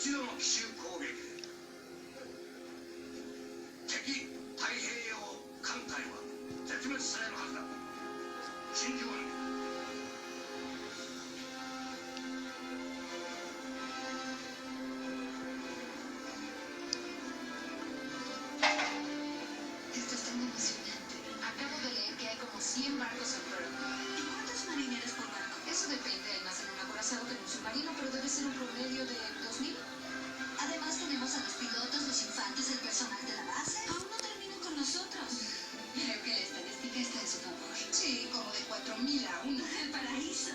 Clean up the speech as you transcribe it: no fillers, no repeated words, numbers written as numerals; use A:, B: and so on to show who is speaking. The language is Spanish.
A: 一度の奇襲攻撃で敵太平洋艦隊は絶滅されるはずだ。真珠湾
B: Esto es tan emocionante. Acabo de leer que hay como 100 barcos afuera.
C: ¿Y cuántos marineros por barco?
B: Eso depende, hay más en un acorazado que en un submarino, pero debe ser un promedio de 2000.
C: Además tenemos a los pilotos, los infantes, el personal de la base.
B: Aún no terminan con nosotros.
C: Creo que la estadística está en su favor.
B: Sí, como de 4000 a 1.
C: El paraíso.